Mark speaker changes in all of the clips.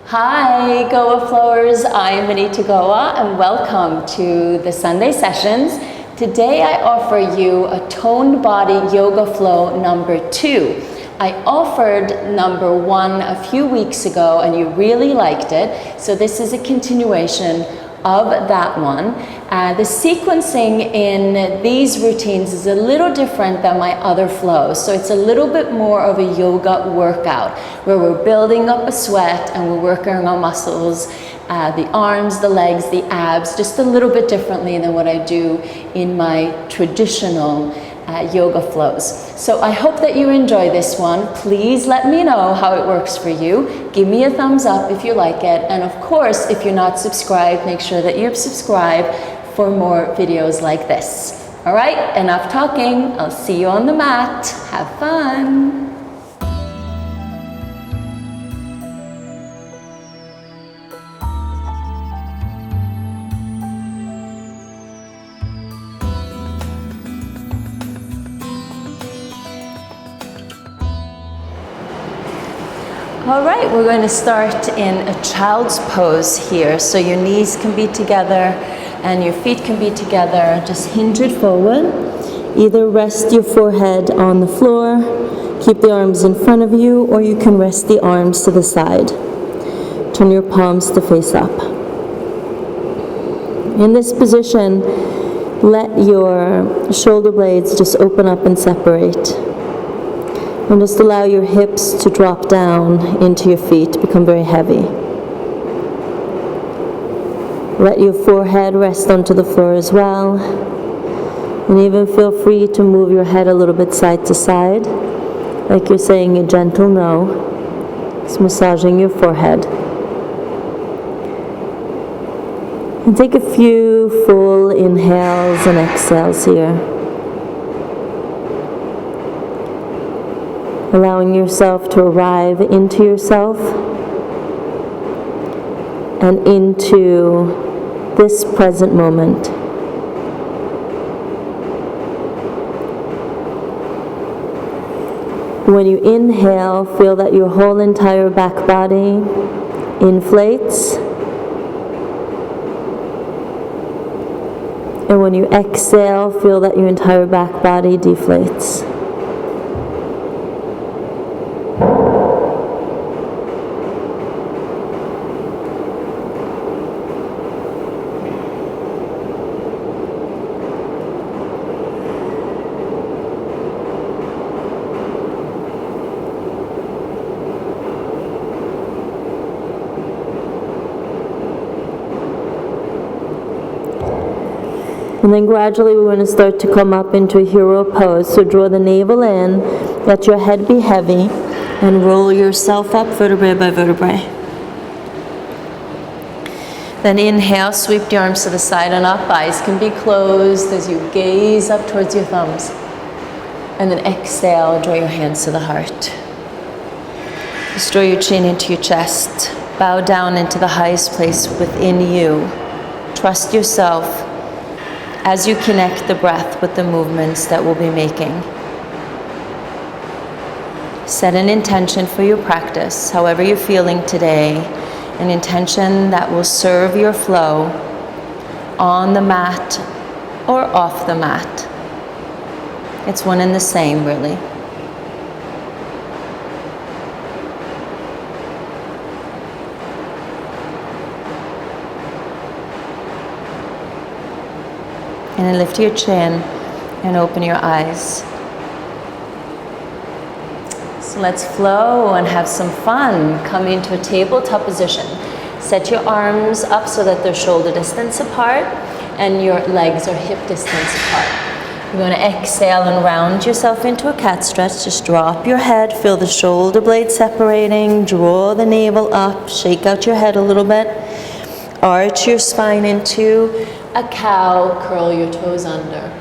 Speaker 1: Hi Goa Flowers, I am Anita Goa and welcome to the Sunday sessions. Today I offer you a toned body yoga flow number 2. I offered number 1 a few weeks ago and you really liked it, so this is a continuation of that one. The sequencing in these routines is a little different than my other flows, so it's a little bit more of a yoga workout where we're building up a sweat and we're working on muscles, the arms, the legs, the abs, just a little bit differently than what I do in my traditional yoga flows. So I hope that you enjoy this one. Please let me know how it works for you. Give me a thumbs up if you like it. And of course, if you're not subscribed, make sure that you're subscribed for more videos like this. All right, enough talking. I'll see you on the mat. Have fun. All right, we're going to start in a child's pose here. So your knees can be together and your feet can be together. Just hinge it forward. Either rest your forehead on the floor, keep the arms in front of you, or you can rest the arms to the side. Turn your palms to face up. In this position, let your shoulder blades just open up and separate. And just allow your hips to drop down into your feet, become very heavy. Let your forehead rest onto the floor as well. And even feel free to move your head a little bit side to side, like you're saying a gentle no. Just massaging your forehead. And take a few full inhales and exhales here. Allowing yourself to arrive into yourself and into this present moment. When you inhale, feel that your whole entire back body inflates. And when you exhale, feel that your entire back body deflates. And then gradually we're going to start to come up into a hero pose. So draw the navel in, let your head be heavy, and roll yourself up vertebrae by vertebrae. Then inhale, sweep the arms to the side and up. Eyes can be closed as you gaze up towards your thumbs. And then exhale, draw your hands to the heart. Just draw your chin into your chest. Bow down into the highest place within you. Trust yourself as you connect the breath with the movements that we'll be making. Set an intention for your practice, however you're feeling today, an intention that will serve your flow on the mat or off the mat. It's one and the same, really. And then lift your chin and open your eyes. So let's flow and have some fun. Come into a tabletop position. Set your arms up so that they're shoulder distance apart and your legs are hip distance apart. You're going to exhale and round yourself into a cat stretch. Just drop your head, feel the shoulder blades separating, draw the navel up, shake out your head a little bit, arch your spine into a cow, curl your toes under.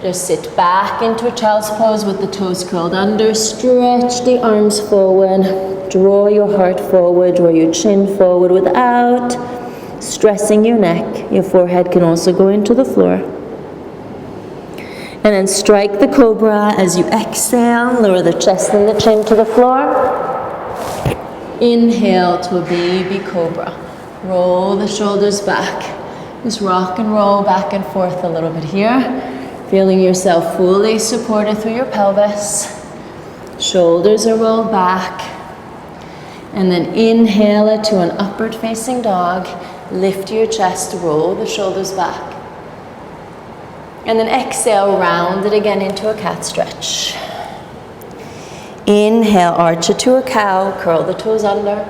Speaker 1: Just sit back into a child's pose with the toes curled under. Stretch the arms forward. Draw your heart forward. Draw your chin forward without stressing your neck. Your forehead can also go into the floor. And then strike the Cobra as you exhale. Lower the chest and the chin to the floor. Inhale to a baby cobra. Roll the shoulders back. Just rock and roll back and forth a little bit here. Feeling yourself fully supported through your pelvis. Shoulders are rolled back. And then inhale it to an upward facing dog. Lift your chest, roll the shoulders back. And then exhale, round it again into a cat stretch. Inhale, arch it to a cow, curl the toes under.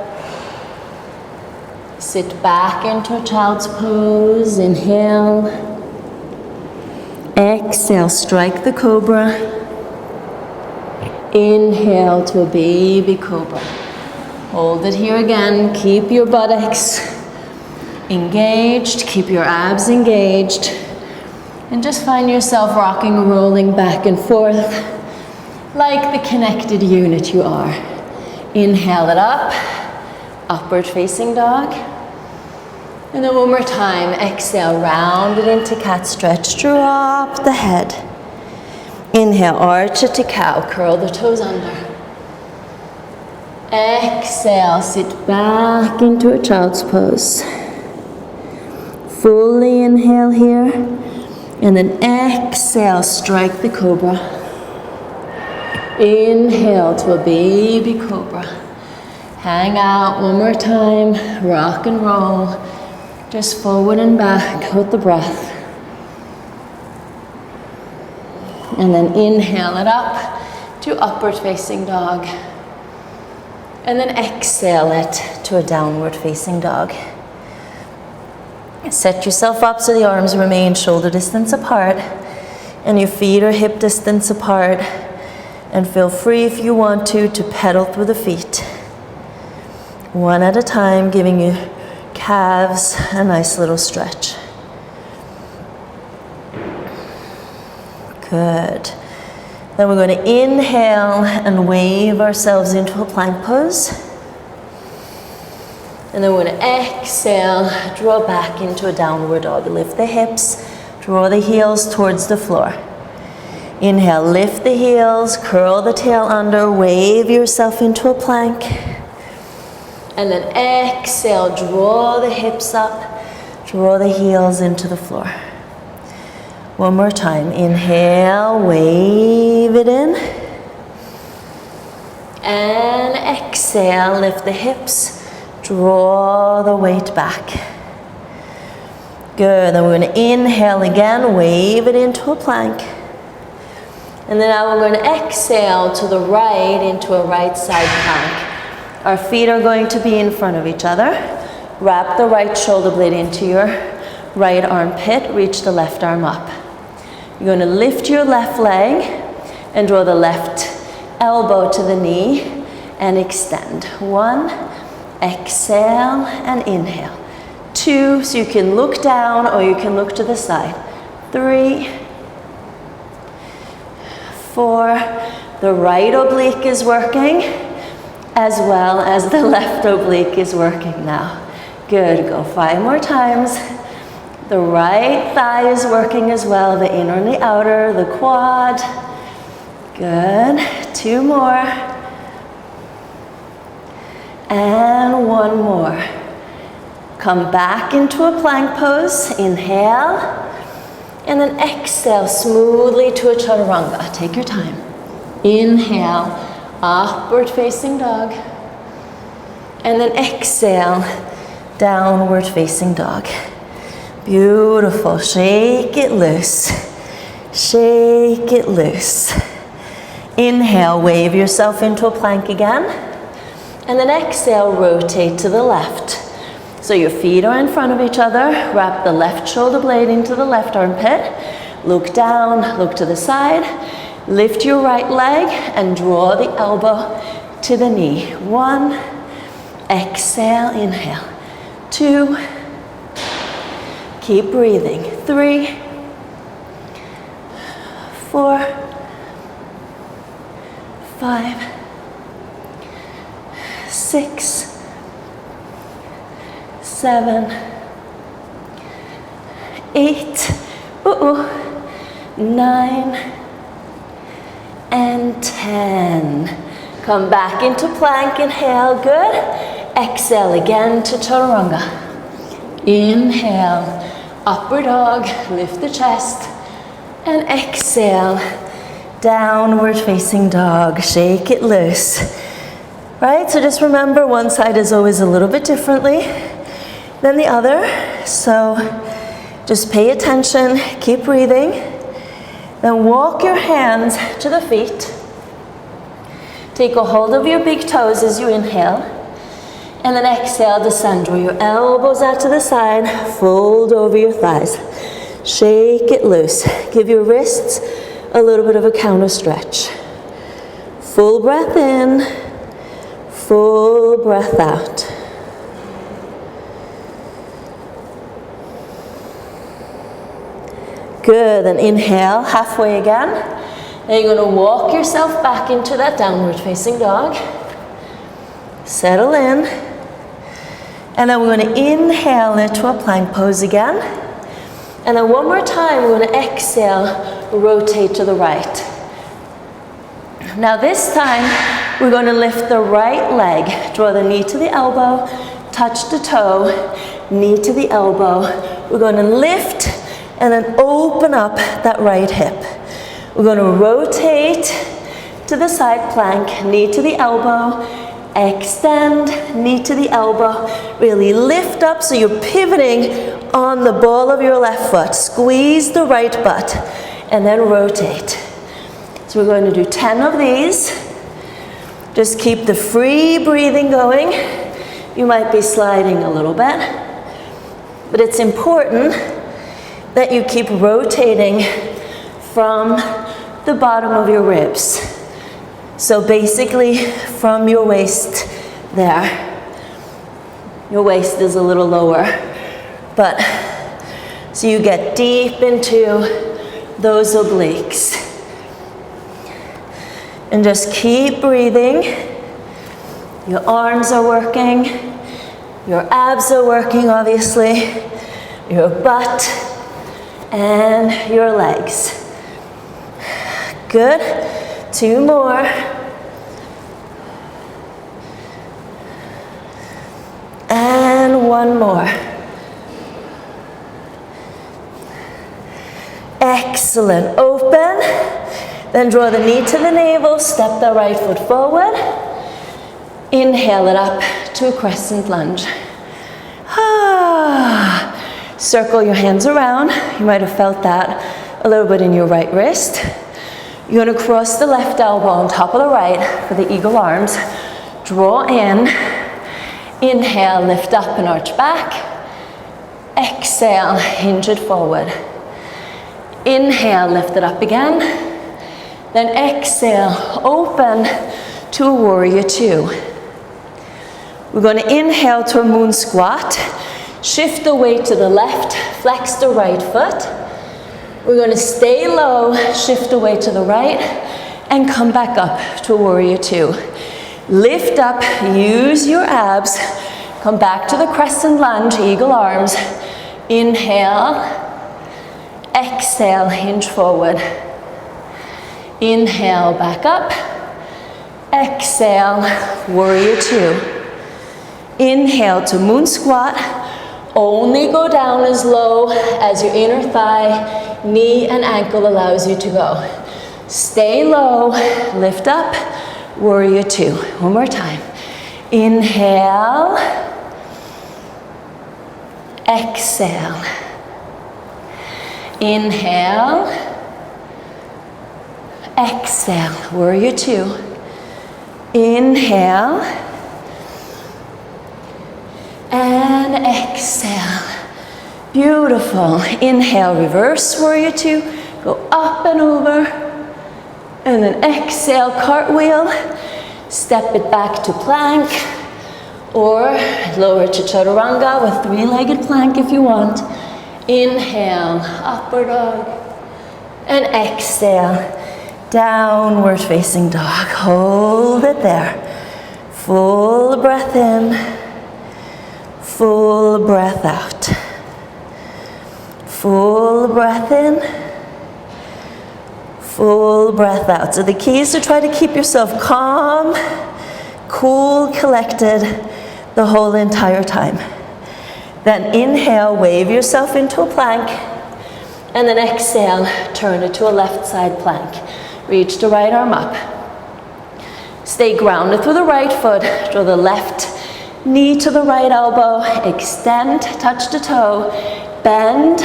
Speaker 1: Sit back into a child's pose, inhale. Exhale, strike the cobra. Inhale to a baby cobra. Hold it here again, keep your buttocks engaged, keep your abs engaged. And just find yourself rocking and rolling back and forth like the connected unit you are. Inhale it up, upward facing dog. And then one more time, exhale, round it into cat stretch, drop the head. Inhale, arch it to cow, curl the toes under. Exhale, sit back into a child's pose. Fully inhale here. And then exhale, strike the cobra. Inhale to a baby cobra. Hang out one more time, rock and roll. Just forward and back with the breath. And then inhale it up to upward facing dog. And then exhale it to a downward facing dog. Set yourself up so the arms remain shoulder distance apart and your feet are hip distance apart, and feel free if you want to pedal through the feet. One at a time, giving your calves a nice little stretch. Good. Then we're going to inhale and wave ourselves into a plank pose. And then we're going to exhale, draw back into a downward dog. Lift the hips, draw the heels towards the floor. Inhale, lift the heels, curl the tail under, wave yourself into a plank. And then exhale, draw the hips up, draw the heels into the floor. One more time, inhale, wave it in. And exhale, lift the hips. Draw the weight back. Good, then we're going to inhale again, wave it into a plank. And then now we're going to exhale to the right into a right side plank. Our feet are going to be in front of each other. Wrap the right shoulder blade into your right armpit, reach the left arm up. You're going to lift your left leg and draw the left elbow to the knee and extend. 1, exhale and inhale. 2, so you can look down or you can look to the side. 3, 4, the right oblique is working as well as the left oblique is working now. Good, go 5 more times. The right thigh is working as well, the inner and the outer, the quad. Good, 2 more. And 1 more. Come back into a plank pose, inhale, and then exhale smoothly to a chaturanga. Take your time. Inhale, upward facing dog. And then exhale, downward facing dog. Beautiful, shake it loose. Shake it loose. Inhale, wave yourself into a plank again. And then exhale, rotate to the left. So your feet are in front of each other. Wrap the left shoulder blade into the left armpit. Look down, look to the side. Lift your right leg and draw the elbow to the knee. 1, exhale, inhale. 2, keep breathing. 3, 4, 5, 6, 7, 8, 9, and 10. Come back into plank, inhale, good. Exhale again to chaturanga. Inhale, upward dog, lift the chest. And exhale, downward facing dog, shake it loose. Right, so just remember one side is always a little bit differently than the other. So just pay attention, keep breathing. Then walk your hands to the feet. Take a hold of your big toes as you inhale. And then exhale, descend. Draw your elbows out to the side, fold over your thighs. Shake it loose. Give your wrists a little bit of a counter stretch. Full breath in, full breath out. Good, then inhale, halfway again. Then you're going to walk yourself back into that downward facing dog. Settle in. And then we're going to inhale into a plank pose again. And then one more time, we're going to exhale, rotate to the right. Now this time, we're going to lift the right leg. Draw the knee to the elbow, touch the toe, knee to the elbow. We're going to lift and then open up that right hip. We're going to rotate to the side plank, knee to the elbow, extend, knee to the elbow. Really lift up so you're pivoting on the ball of your left foot. Squeeze the right butt and then rotate. So we're going to do 10 of these. Just keep the free breathing going. You might be sliding a little bit, but it's important that you keep rotating from the bottom of your ribs. So basically from your waist there. Your waist is a little lower, but so you get deep into those obliques. And just keep breathing. Your arms are working, your abs are working obviously, your butt, and your legs. Good. 2 more. And 1 more. Excellent. Open. Then draw the knee to the navel, step the right foot forward. Inhale it up to a crescent lunge. Circle your hands around. You might have felt that a little bit in your right wrist. You're going to cross the left elbow on top of the right for the eagle arms. Draw in. Inhale, lift up and arch back. Exhale, hinge it forward. Inhale, lift it up again. Then exhale, open to a warrior 2. We're going to inhale to a moon squat. Shift the weight to the left, flex the right foot. We're going to stay low, shift the weight to the right, and come back up to a warrior 2. Lift up, use your abs. Come back to the crescent lunge, eagle arms. Inhale, exhale, hinge forward. Inhale, back up. Exhale, warrior 2. Inhale to moon squat. Only go down as low as your inner thigh, knee, and ankle allows you to go. Stay low, lift up, warrior 2. One more time. Inhale. Exhale. Inhale. Exhale, warrior 2. Inhale. And exhale. Beautiful. Inhale, reverse warrior 2. Go up and over. And then exhale, cartwheel. Step it back to plank. Or lower to chaturanga with 3-legged plank if you want. Inhale, upward dog. And exhale, downward facing dog. Hold it there. Full breath in. Full breath out. Full breath in. Full breath out. So the key is to try to keep yourself calm
Speaker 2: calm, cool, collected the whole entire time. Then inhale, wave yourself into a plank, and then exhale, turn it to a left side plank. Reach the right arm up. Stay grounded through the right foot, draw the left knee to the right elbow, extend, touch the toe, bend,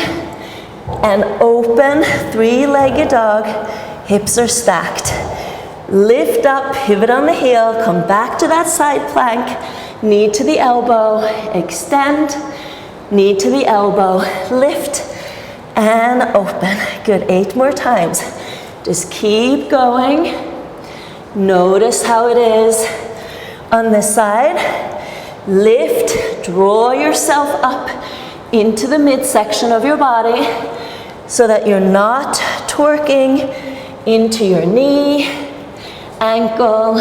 Speaker 2: and open, three-legged dog, hips are stacked. Lift up, pivot on the heel, come back to that side plank, knee to the elbow, extend, knee to the elbow, lift, and open. Good, 8 more times. Just keep going. Notice how it is on this side. Lift, draw yourself up into the midsection of your body so that you're not twerking into your knee, ankle,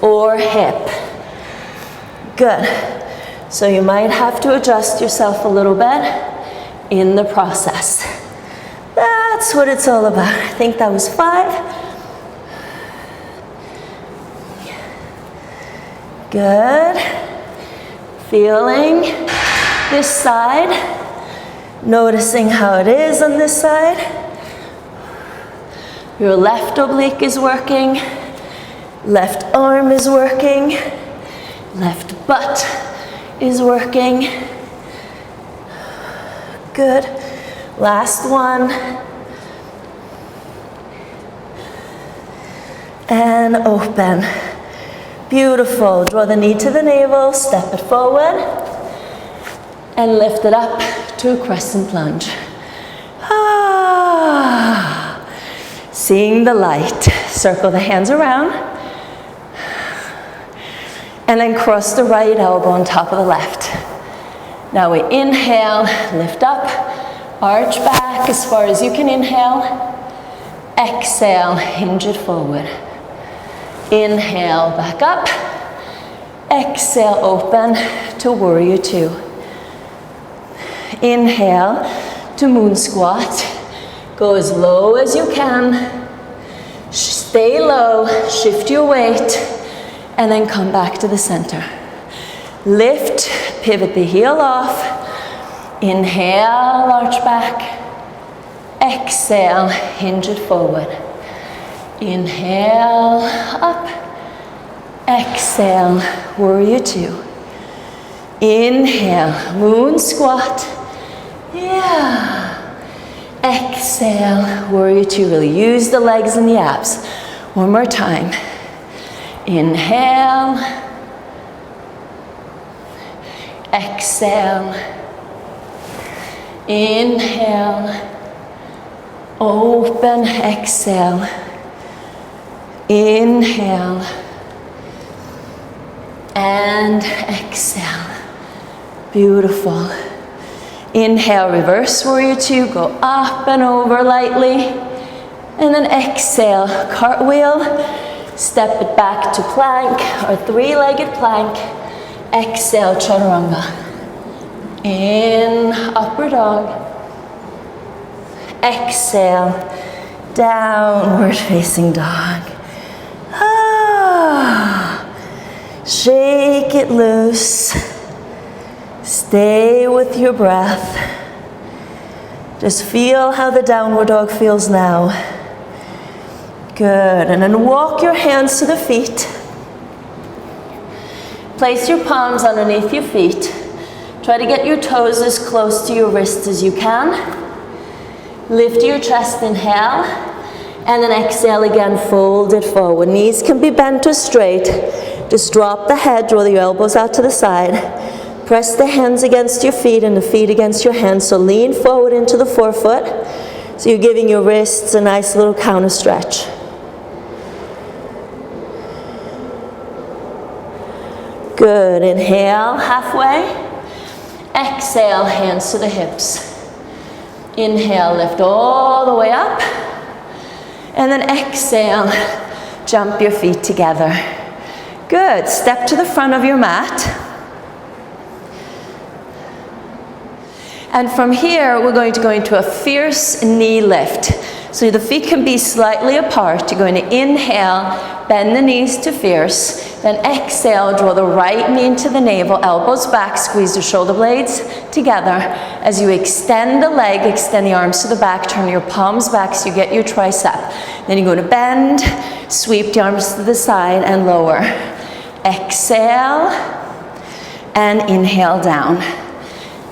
Speaker 2: or hip. Good. So you might have to adjust yourself a little bit in the process. That's what it's all about. I think that was 5. Good. Feeling this side. Noticing how it is on this side. Your left oblique is working. Left arm is working. Left butt is working. Good. Last one. And open. Beautiful. Draw the knee to the navel, step it forward, and lift it up to a crescent lunge. Seeing the light. Circle the hands around, and then cross the right elbow on top of the left. Now we inhale, lift up, arch back as far as you can inhale. Exhale, hinge it forward. Inhale, back up. Exhale, open to warrior 2. Inhale to moon squat. Go as low as you can. Stay low, shift your weight, and then come back to the center. Lift, pivot the heel off. Inhale, arch back. Exhale, hinge it forward. Inhale, up. Exhale, warrior 2. Inhale, moon squat. Yeah. Exhale, warrior 2. Really use the legs and the abs. One more time. Inhale. Exhale. Inhale. Open, exhale. Inhale. And exhale. Beautiful. Inhale, reverse warrior 2, go up and over lightly. And then exhale, cartwheel, step it back to plank or three-legged plank. Exhale, chaturanga. In, upward dog. Exhale, downward facing dog. Shake it loose. Stay with your breath. Just feel how the downward dog feels now. Good, and then walk your hands to the feet. Place your palms underneath your feet. Try to get your toes as close to your wrists as you can. Lift your chest, inhale, and then exhale again, fold it forward. Knees can be bent or straight. Just drop the head, draw the elbows out to the side. Press the hands against your feet and the feet against your hands. So lean forward into the forefoot. So you're giving your wrists a nice little counter stretch. Good, inhale, halfway. Exhale, hands to the hips. Inhale, lift all the way up. And then exhale, jump your feet together. Good, step to the front of your mat. And from here, we're going to go into a fierce knee lift.
Speaker 1: So the feet can be slightly apart. You're going to inhale, bend the knees to fierce. Then exhale, draw the right knee into the navel, elbows back, squeeze the shoulder blades together. As you extend the leg, extend the arms to the back, turn your palms back so you get your tricep. Then you're going to bend, sweep the arms to the side and lower. Exhale and inhale down.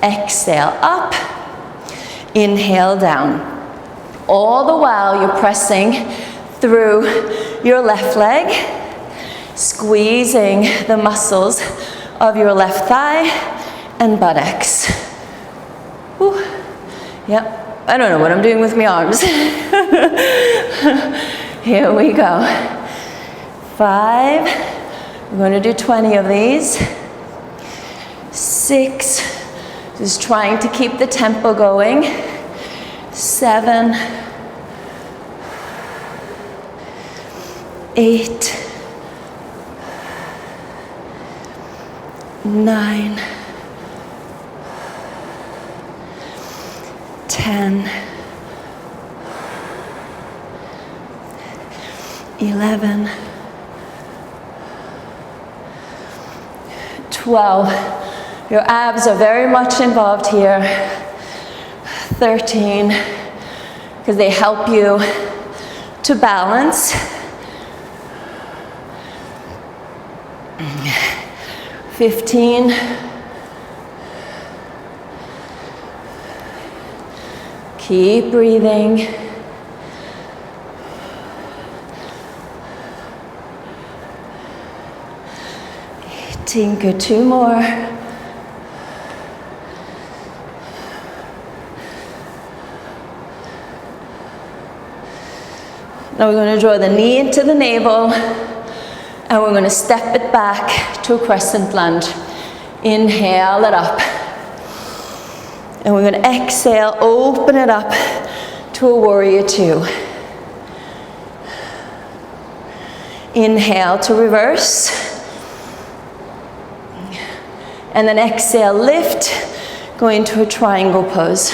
Speaker 1: Exhale up, inhale down. All the while you're pressing through your left leg, squeezing the muscles of your left thigh and buttocks. Whew. Yep, I don't know what I'm doing with my arms. Here we go. 5, we're going to do 20 of these. 6, just trying to keep the tempo going. 7, 8, 9, 10, 11, 12. Your abs are very much involved here. 13, because they help you to balance. 15, 15. Keep breathing. 18, good, 2 more. Now we're going to draw the knee into the navel and we're going to step it back to a crescent lunge. Inhale it up. And we're going to exhale, open it up to a warrior 2. Inhale to reverse. And then exhale, lift, go into a triangle pose.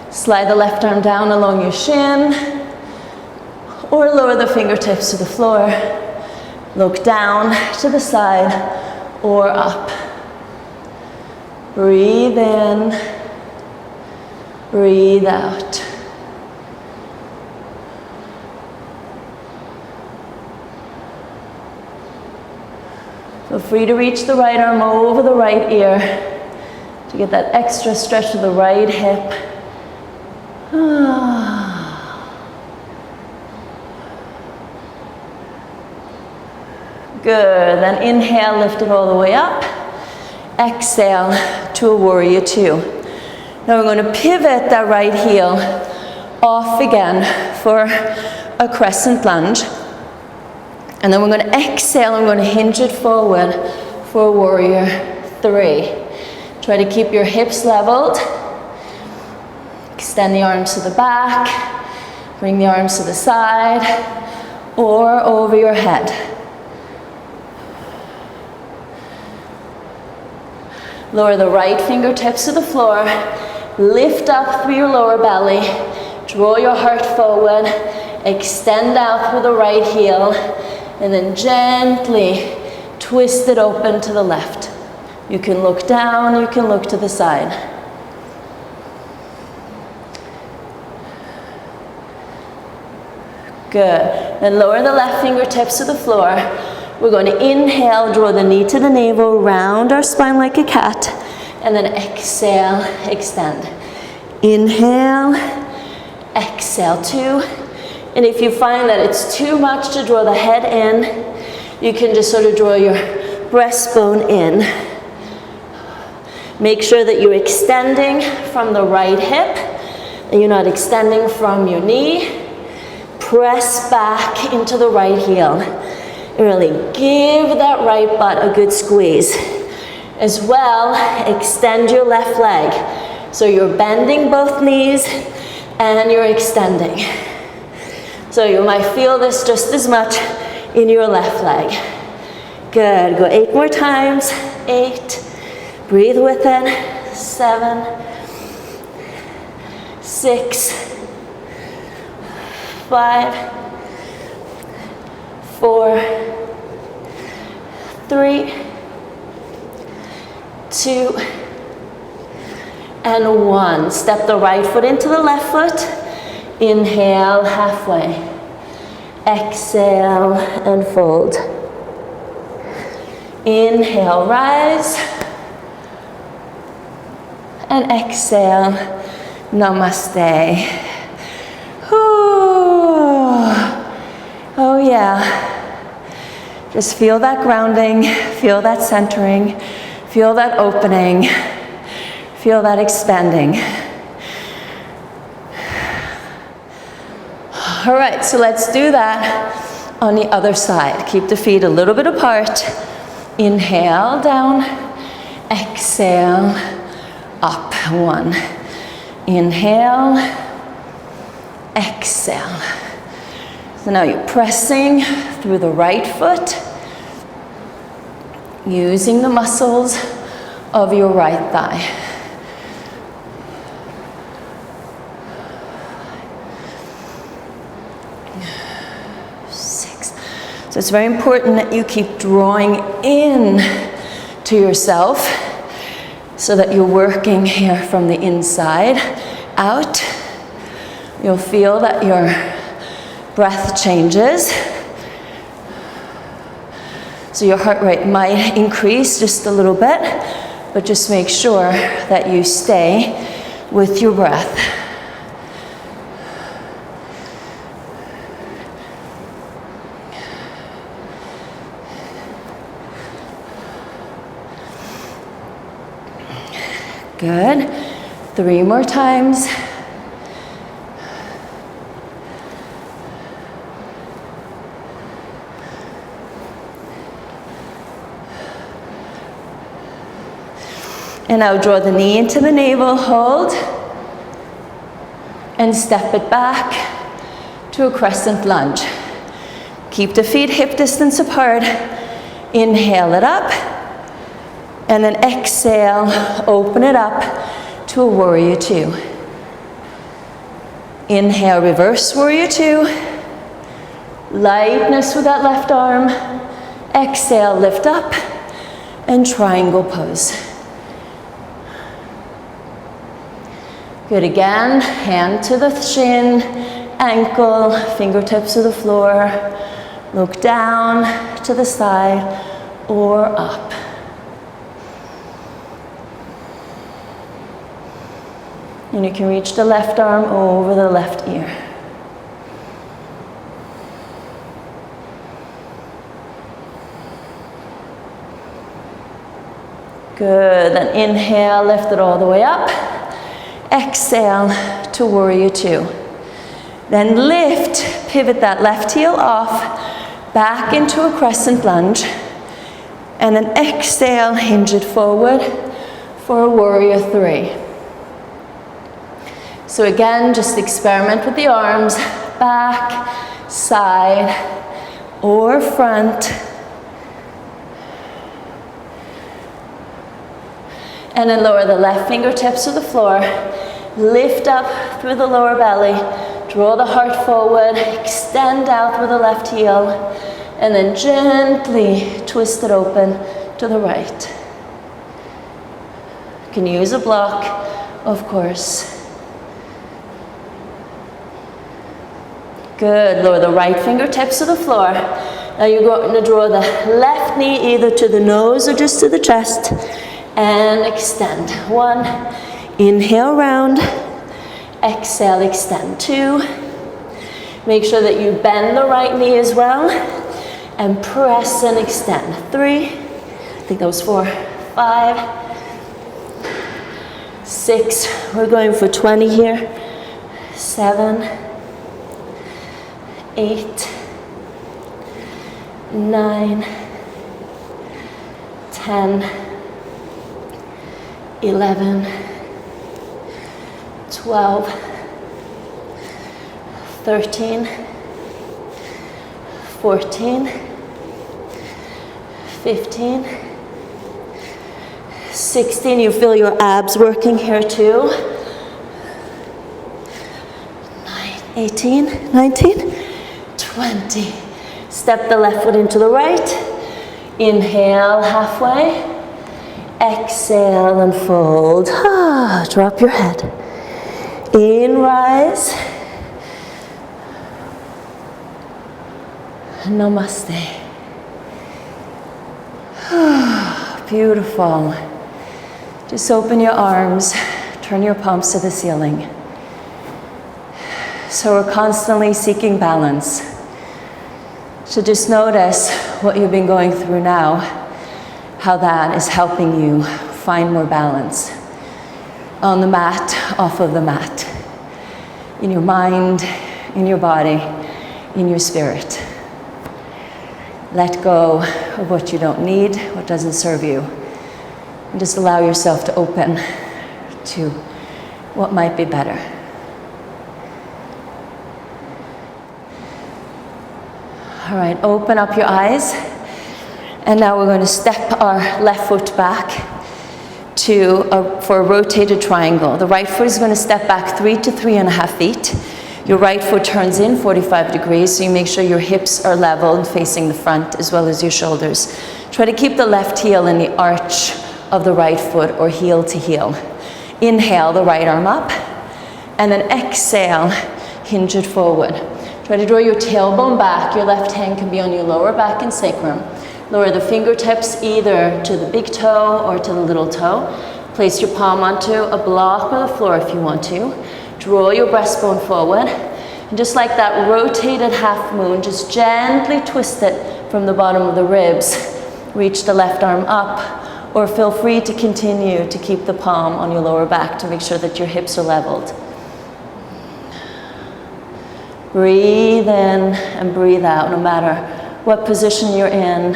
Speaker 1: Slide the left arm down along your shin. Or lower the fingertips to the floor. Look down to the side or up. Breathe in, breathe out. Feel free to reach the right arm over the right ear to get that extra stretch of the right hip. Good, then inhale, lift it all the way up. Exhale to a warrior 2. Now we're going to pivot that right heel off again for a crescent lunge. And then we're going to exhale and we're going to hinge it forward for a warrior 3. Try to keep your hips leveled. Extend the arms to the back. Bring the arms to the side or over your head. Lower the right fingertips to the floor. Lift up through your lower belly. Draw your heart forward. Extend out through the right heel. And then gently twist it open to the left. You can look down, you can look to the side. Good. Then lower the left fingertips to the floor. We're going to inhale, draw the knee to the navel, round our spine like a cat, and then exhale, extend. Inhale, exhale 2. And if you find that it's too much to draw the head in, you can just sort of draw your breastbone in. Make sure that you're extending from the right hip, and you're not extending from your knee. Press back into the right heel. Really give that right butt a good squeeze. As well, extend your left leg. So you're bending both knees and you're extending. So you might feel this just as much in your left leg. Good, go 8 more times. 8, breathe with it. 7, 6,
Speaker 2: 5, 4, 3, 2, and 1. Step the right foot into the left foot. Inhale, halfway. Exhale and fold. Inhale, rise. And exhale, namaste. Whew. Oh yeah. Just feel that grounding, feel that centering, feel that opening, feel that expanding. All right, so let's do that on the other side. Keep the feet a little bit apart. Inhale, down. Exhale, up. 1. Inhale. Exhale. So now you're pressing through the right foot, using the muscles of your right thigh. So it's very important that you keep drawing in to yourself so that you're working here from the inside out. You'll feel that your breath changes. So your heart rate might increase just a little bit, but just make sure that you stay with your breath. Good. 3 more times. And now draw the knee into the navel, hold, and step it back to a crescent lunge. Keep the feet hip distance apart. Inhale it up. And then exhale, open it up to a warrior 2. Inhale, reverse warrior 2. Lightness with that left arm. Exhale, lift up, and triangle pose. Good again, hand to the shin, ankle, fingertips to the floor. Look down to the side or up. And you can reach the left arm over the left ear. Good, then inhale, lift it all the way up. Exhale to warrior 2. Then lift, pivot that left heel off, back into a crescent lunge. And then exhale, hinge it forward for a warrior 3. So again, just experiment with the arms, back, side, or front. And then lower the left fingertips to the floor. Lift up through the lower belly. Draw the heart forward, extend out through the left heel, and then gently twist it open to the right. You can use a block, of course. Good, lower the right fingertips to the floor. Now you're going to draw the left knee either to the nose or just to the chest. And extend. 1, inhale round. Exhale, extend. 2. Make sure that you bend the right knee as well. And press and extend. 3. I think that was 4. 5. 6. We're going for 20 here. 7. 8, 9, 10, 11, 12, 13, 14, 15, 16. You feel your abs working here too. 19, 18, 19, 20. Step the left foot into the right. Inhale, halfway. Exhale and fold. Drop your head. In, rise. Namaste. Beautiful. Just open your arms, turn your palms to the ceiling. So we're constantly seeking balance. So just notice what you've been going through now, how that is helping you find more balance. On the mat, off of the mat. In your mind, in your body, in your spirit. Let go of what you don't need, what doesn't serve you. And just allow yourself to open to what might be better. All right, open up your eyes. And now we're going to step our left foot back for a rotated triangle. The right foot is going to step back 3 to 3.5 feet. Your right foot turns in 45 degrees, so you make sure your hips are level and facing the front as well as your shoulders. Try to keep the left heel in the arch of the right foot or heel to heel. Inhale the right arm up, and then exhale, hinge it forward. Try to draw your tailbone back. Your left hand can be on your lower back and sacrum. Lower the fingertips either to the big toe or to the little toe. Place your palm onto a block or the floor if you want to. Draw your breastbone forward. And just like that rotated half moon, just gently twist it from the bottom of the ribs. Reach the left arm up, or feel free to continue to keep the palm on your lower back to make sure that your hips are leveled. Breathe in and breathe out, no matter what position you're in.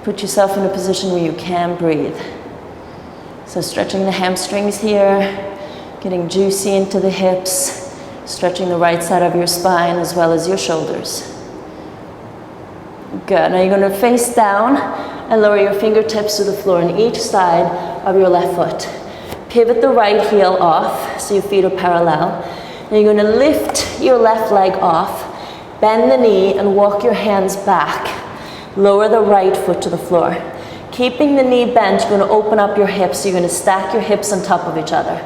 Speaker 2: Put yourself in a position where you can breathe. So stretching the hamstrings here, getting juicy into the hips, stretching the right side of your spine as well as your shoulders. Good. Now you're going to face down and lower your fingertips to the floor on each side of your left foot. Pivot the right heel off so your feet are parallel. Now you're going to lift your left leg off, bend the knee and walk your hands back. Lower the right foot to the floor. Keeping the knee bent, you're going to open up your hips. So you're going to stack your hips on top of each other.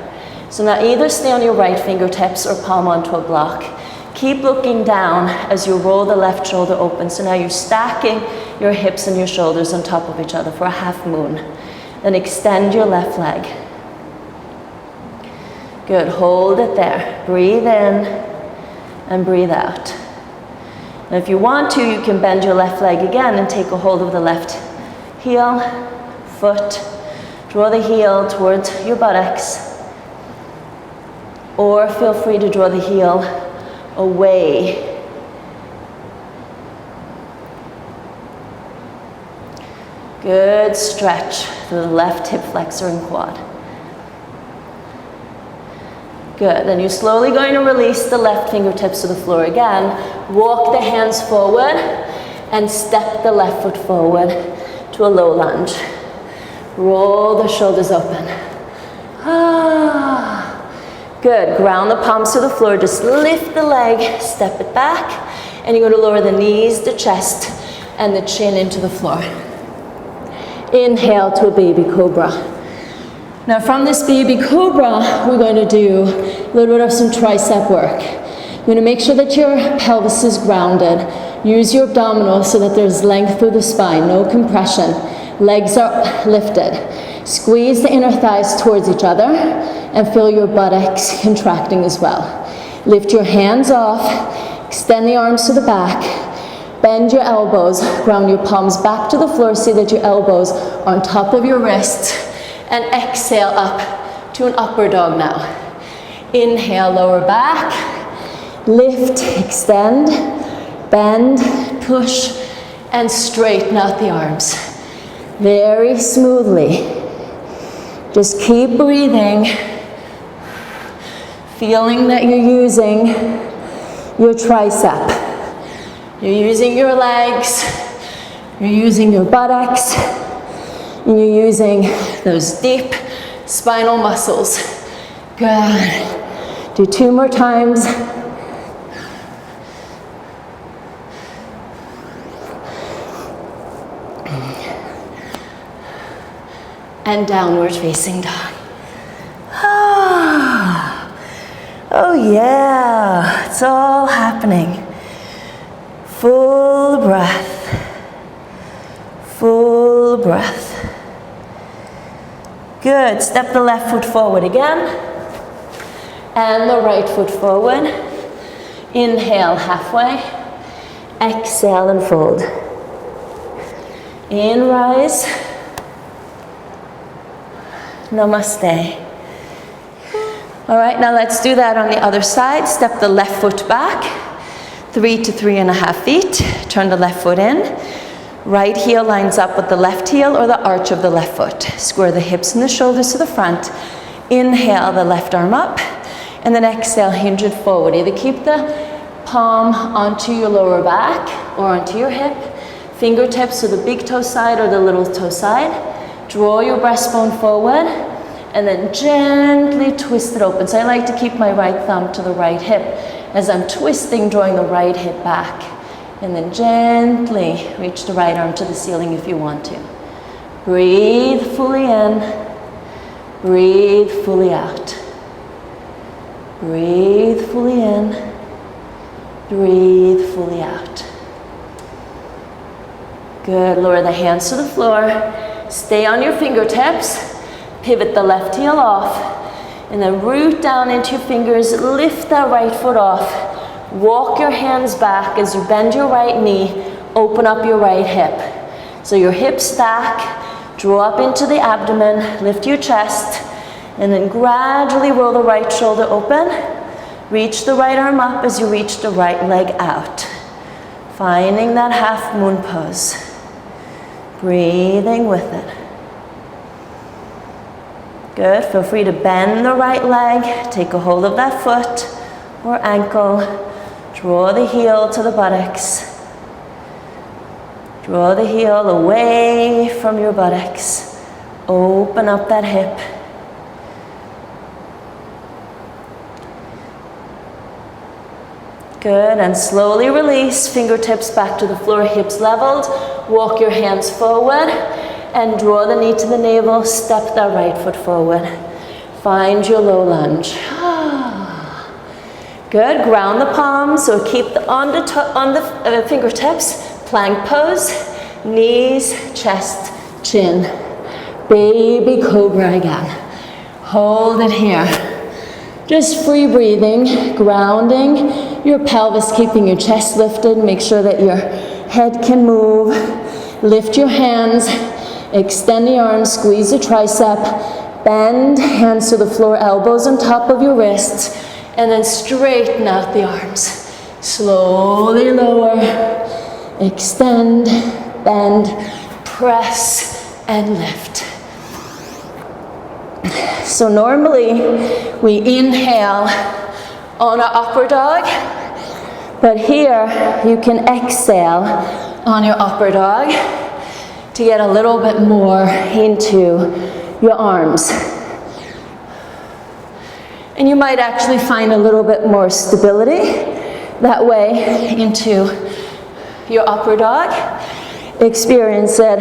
Speaker 2: So now either stay on your right fingertips or palm onto a block. Keep looking down as you roll the left shoulder open. So now you're stacking your hips and your shoulders on top of each other for a half moon. Then extend your left leg. Good, hold it there. Breathe in and breathe out. And if you want to, you can bend your left leg again and take a hold of the left heel, foot. Draw the heel towards your buttocks. Or feel free to draw the heel away. Good stretch through the left hip flexor and quad. Good, then you're slowly going to release the left fingertips to the floor again. Walk the hands forward and step the left foot forward to a low lunge. Roll the shoulders open. Good, ground the palms to the floor, just lift the leg, step it back, and you're going to lower the knees, the chest, and the chin into the floor. Inhale to a baby cobra. Now from this baby cobra, we're going to do a little bit of some tricep work. You're going to make sure that your pelvis is grounded. Use your abdominals so that there's length through the spine, no compression. Legs are lifted. Squeeze the inner thighs towards each other and feel your buttocks contracting as well. Lift your hands off, extend the arms to the back, bend your elbows, ground your palms back to the floor, see that your elbows are on top of your wrists, and exhale up to an upward dog now. Inhale, lower back, lift, extend, bend, push, and straighten out the arms. Very smoothly. Just keep breathing, feeling that you're using your tricep. You're using your legs, you're using your buttocks, and you're using those deep spinal muscles. Good. Do 2 more times.
Speaker 1: and downward facing dog.
Speaker 2: Oh yeah, it's all happening. Full breath. Full breath. Good. Step the left foot forward again. And the right foot forward. Inhale halfway. Exhale and fold. In, rise. Namaste. All right, now let's do that on the other side. Step the left foot back, 3 to 3.5 feet. Turn the left foot in. Right heel lines up with the left heel or the arch of the left foot. Square the hips and the shoulders to the front. Inhale the left arm up, and then exhale, hinge it forward. Either keep the palm onto your lower back or onto your hip. Fingertips to the big toe side or the little toe side. Draw your breastbone forward, and then gently twist it open. So I like to keep my right thumb to the right hip as I'm twisting, drawing the right hip back. And then gently reach the right arm to the ceiling if you want to. Breathe fully in. Breathe fully out. Breathe fully in. Breathe fully out. Good. Lower the hands to the floor. Stay on your fingertips. Pivot the left heel off, and then root down into your fingers, lift that right foot off, walk your hands back as you bend your right knee, open up your right hip. So your hips stack, draw up into the abdomen, lift your chest, and then gradually roll the right shoulder open, reach the right arm up as you reach the right leg out. Finding that half moon pose, breathing with it. Good, feel free to bend the right leg, take a hold of that foot or ankle, draw the heel to the buttocks, draw the heel away from your buttocks, open up that hip. Good, and slowly release, fingertips back to the floor, hips leveled, walk your hands forward, and draw the knee to the navel, step that right foot forward. Find your low lunge. Good, ground the palms, so keep on the fingertips, plank pose, knees, chest, chin. Baby Cobra again. Hold it here. Just free breathing, grounding your pelvis, keeping your chest lifted. Make sure that your head can move. Lift your hands. Extend the arms, squeeze the tricep, bend hands to the floor, elbows on top of your wrists, and then straighten out the arms. Slowly lower, extend, bend, press, and lift. So normally we inhale on our upper dog, but here you can exhale on your upper dog to get a little bit more into your arms. And you might actually find a little bit more stability that way into your upper dog. Experience it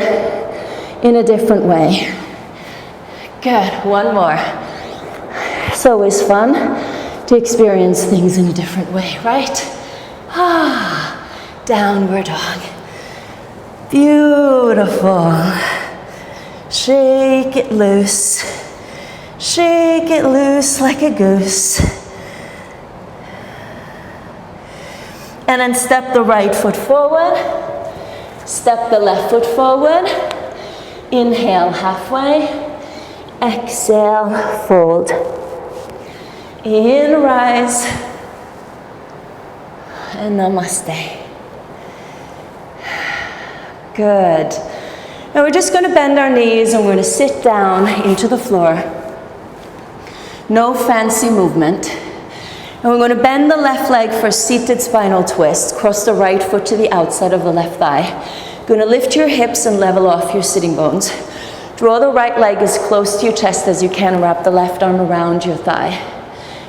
Speaker 2: in a different way. Good, one more. It's always fun to experience things in a different way, right? Downward dog. Beautiful. Shake it loose. Shake it loose like a goose. And then step the right foot forward. Step the left foot forward. Inhale halfway. Exhale, fold. In, rise. And namaste. Good. Now we're just going to bend our knees and we're going to sit down into the floor. No fancy movement. And we're going to bend the left leg for a seated spinal twist. Cross the right foot to the outside of the left thigh. Going to lift your hips and level off your sitting bones. Draw the right leg as close to your chest as you can. Wrap the left arm around your thigh.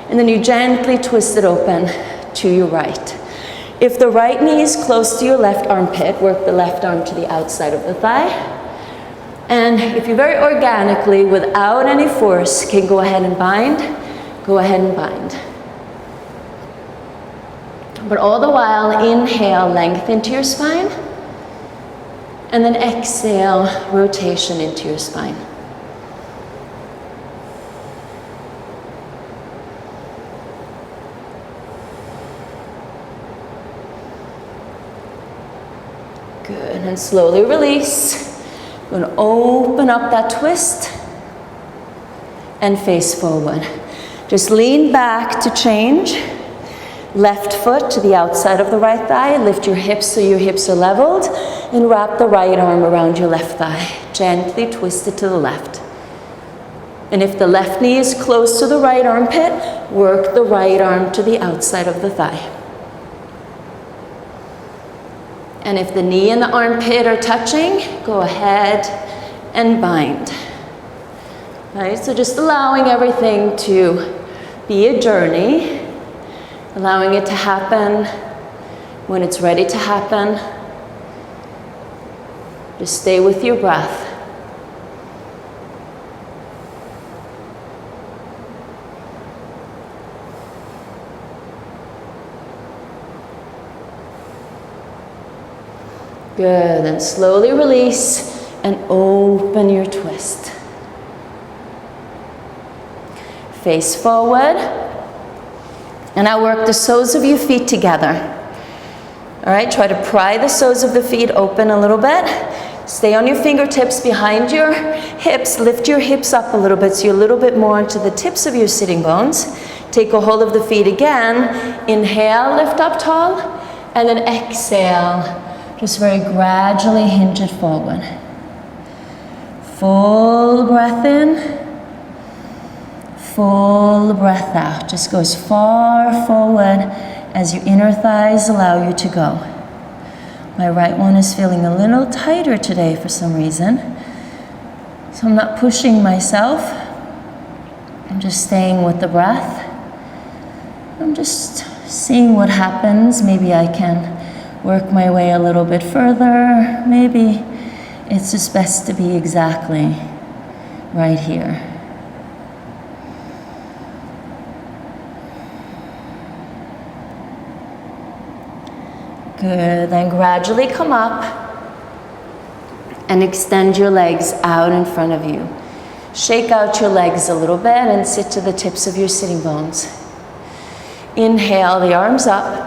Speaker 2: And then you gently twist it open to your right. If the right knee is close to your left armpit, work the left arm to the outside of the thigh.
Speaker 1: And if you very organically, without any force, can go ahead and bind, go ahead and bind. But all the while, inhale, lengthen to your spine, and then exhale, rotation into your spine. Good, and slowly release. We're going to open up that twist and face forward. Just lean back to change. Left foot to the outside of the right thigh. Lift your hips so your hips are leveled. And wrap the right arm around your left thigh. Gently twist it to the left. And if the left knee is close to the right armpit, work the right arm to the outside of the thigh. And if the knee and the armpit are touching, go ahead and bind. Right, so just allowing everything to be a journey, allowing it to happen when it's ready to happen. Just stay with your breath. Good, then slowly release and open your twist. Face forward. And now work the soles of your feet together. All right, try to pry the soles of the feet open a little bit. Stay on your fingertips behind your hips. Lift your hips up a little bit so you're a little bit more into the tips of your sitting bones. Take a hold of the feet again. Inhale, lift up tall. And then exhale. Just very gradually hinge it forward. Full breath in, full breath out. Just go as far forward as your inner thighs allow you to go. My right one is feeling a little tighter today for some reason. So I'm not pushing myself. I'm just staying with the breath. I'm just seeing what happens. Maybe I can work my way a little bit further. Maybe it's just best to be exactly right here. Good, then gradually come up and extend your legs out in front of you. Shake out your legs a little bit and sit to the tips of your sitting bones. Inhale, the arms up.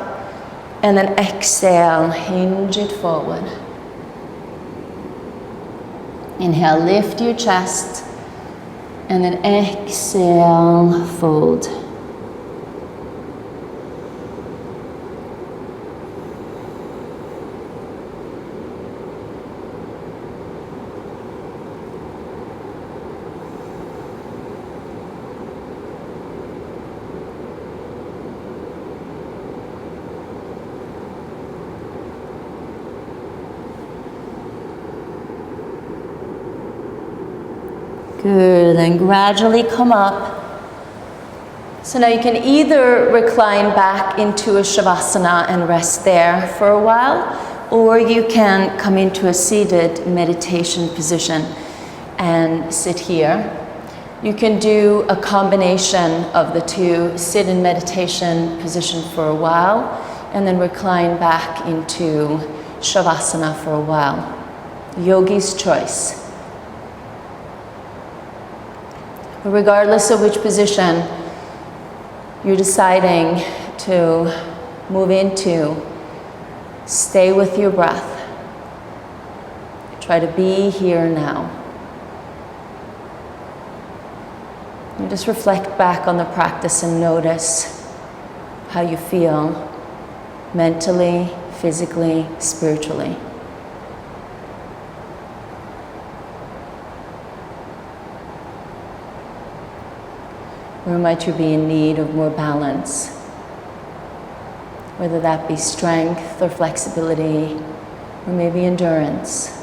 Speaker 1: And then exhale, hinge it forward. Inhale, lift your chest. And then exhale, fold. Good, then gradually come up. So now you can either recline back into a Shavasana and rest there for a while, or you can come into a seated meditation position and sit here. You can do a combination of the two, sit in meditation position for a while, and then recline back into Shavasana for a while. Yogi's choice. But regardless of which position you're deciding to move into, stay with your breath. Try to be here now. And just reflect back on the practice and notice how you feel mentally, physically, spiritually. Where might you be in need of more balance? Whether that be strength or flexibility, or maybe endurance.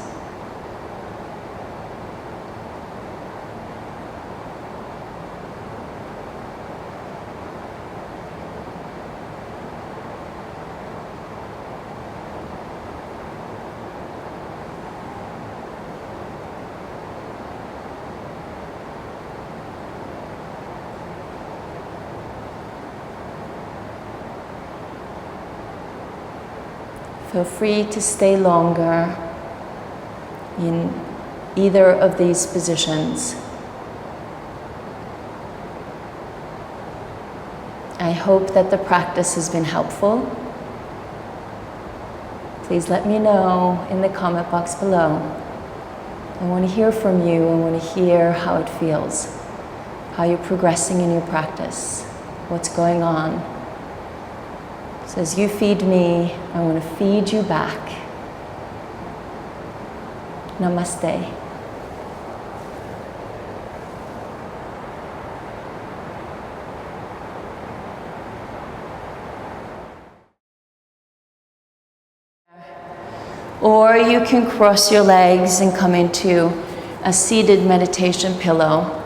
Speaker 1: Feel free to stay longer in either of these positions. I hope that the practice has been helpful. Please let me know in the comment box below. I want to hear from you. I want to hear how it feels, how you're progressing in your practice, what's going on. So as you feed me, I want to feed you back. Namaste. Or you can cross your legs and come into a seated meditation pillow.